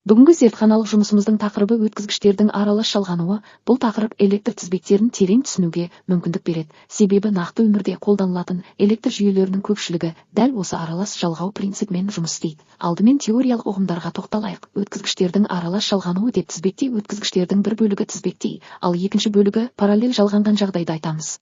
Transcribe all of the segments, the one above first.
Бүгінгі зертханалық жұмысымыздың тақырыбы өткізгіштердің аралас жалғануы. Бұл тақырып электр тізбектерін терең түсінуге мүмкіндік береді. Себебі нақты өмірде қолданылатын электр жүйелерінің көпшілігі дәл осы аралас жалғау принципімен жұмыс істейді. Алдымен теориялық ұғымдарға тоқталайық. Өткізгіштердің аралас жалғануы деп тізбекте өткізгіштердің бір бөлігі тізбектей, ал екінші бөлігі параллель жалғанған жағдайда айтамыз.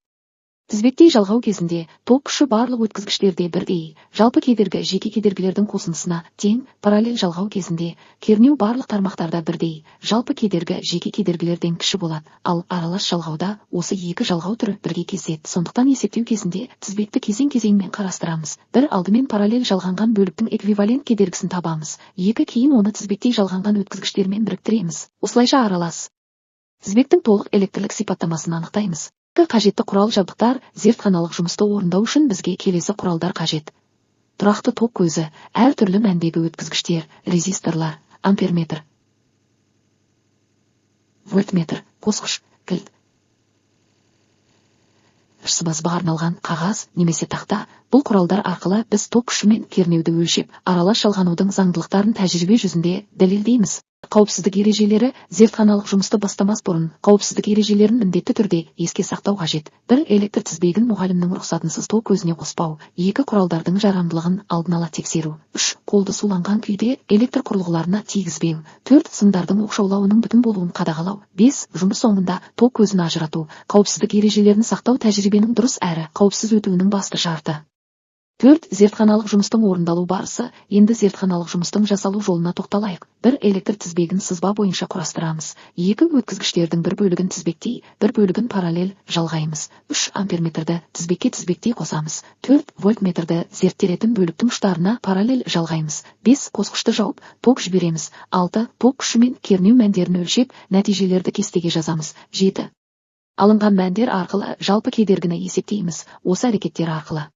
Тізбектей жалғау кезінде ток күші барлық өткізгіштерде бірдей, жалпы кедергі жеке кедергілердің қосындысына тең. Параллель жалғау кезінде кернеу барлық тармақтарда бірдей, жалпы кедергі жеке кедергілерден кіші болады, ал аралас жалғауда осы екі жалғау түрі бірге кездеседі. Сондықтан есептеу кезінде тізбекті кезең-кезеңмен қарастырамыз. Бір, алдымен параллель жалғанған бөліктің эквивалент кедергісін табамыз. Екі, кейін оны тізбектей жалғанған өткізгіштермен біріктіреміз. Осылайша аралас тізбектің толық электрлік сипаттамасын анықтаймыз. Қажетті құрал-жабдықтар. Зертханалық жұмысты орындау үшін бізге келесі құралдар қажет. Тұрақты ток көзі, әр түрлі мәндегі өткізгіштер, резисторлар, амперметр, вольтметр, қосқыш, кілт, сызбаға арналған қағаз немесе тақта. Бұл құралдар арқылы біз ток күші мен кернеуді өлшеп, аралас жалғанудың заңдылықтарын тәжірибе жүзінде дәлелдейміз. Қауіпсіздік ережелері. Зертханалық жұмысты бастамас бұрын қауіпсіздік ережелерін міндетті түрде еске сақтау қажет. Бір, электр тізбегін мұғалімнің рұқсатынсыз ток көзіне қоспау. Екі, құралдардың жарамдылығын алдын ала тексеру. Үш, қолды суланған күйде электр құрылғыларына тигізбеу. Төрт, сымдардың оқшаулауының бүтін болуын қадағалау. Бес, жұмыс соңында ток көзін ажырату. Қауіпсіздік ережелерін сақтау тәжірибенің дұрыс әрі қауіпсіз өтуінің басты шарты. Төрт, зертханалық жұмыстың орындалу барысы. Енді зертханалық жұмыстың жасалу жолына тоқталайық. Бір, электр тізбегін сызба бойынша құрастырамыз. Екі, өткізгіштердің бір бөлігін тізбектей, бір бөлігін параллель жалғаймыз. Үш, амперметрді тізбектей қосамыз. Төрт, вольтметрді зерттелетін бөліктің ұштарына параллель жалғаймыз. Бес, қосқышты жауып, ток жібереміз. Алты, ток күші мен кернеу мәндерін өлшеп, нәтижелерді кестеге жазамыз. Жеті, алынған мәндер арқылы жалпы кедергіні есептейміз. Осы әрекеттер арқылы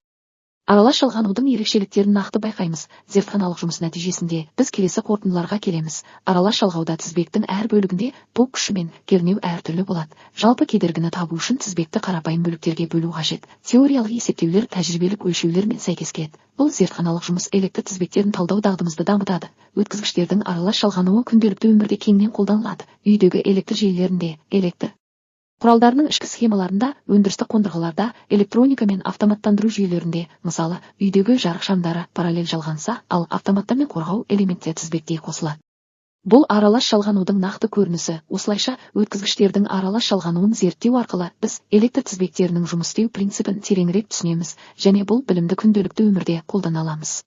аралас жалғанудың ерекшеліктерін нақты байқаймыз. Зертханалық жұмыс нәтижесінде біз келесі қорытындыларға келеміз. Аралас жалғауда тізбектің әр бөлігінде ток күші мен кернеу әртүрлі болады. Жалпы кедергіні табу үшін тізбекті қарапайым бөліктерге бөлу қажет. Теориялық есептеулер тәжірибелік өлшеулермен сәйкес келеді. Бұл зертханалық жұмыс электр тізбектерін талдау дағдымызды дамытады. Өткізгіштердің аралас жалғануы күнделікті өмірде кеңінен қолданылады. Үйдегі электр желілерінде, электр құралдарының ішкі схемаларында, өндірістік қондырғыларда, электроника мен автоматтандыру жүйелерінде, мысалы, үйдегі жарық шамдары параллель жалғанса, ал автоматтармен қорғау элементтері тізбектей қосылады. Бұл аралас жалғанудың нақты көрінісі. Осылайша, өткізгіштердің аралас жалғануын зерттеу арқылы біз электр тізбектерінің жұмыс істеу принципін тереңірек түсінеміз, және бұл білімді күнделікті өмірде қолдана аламыз.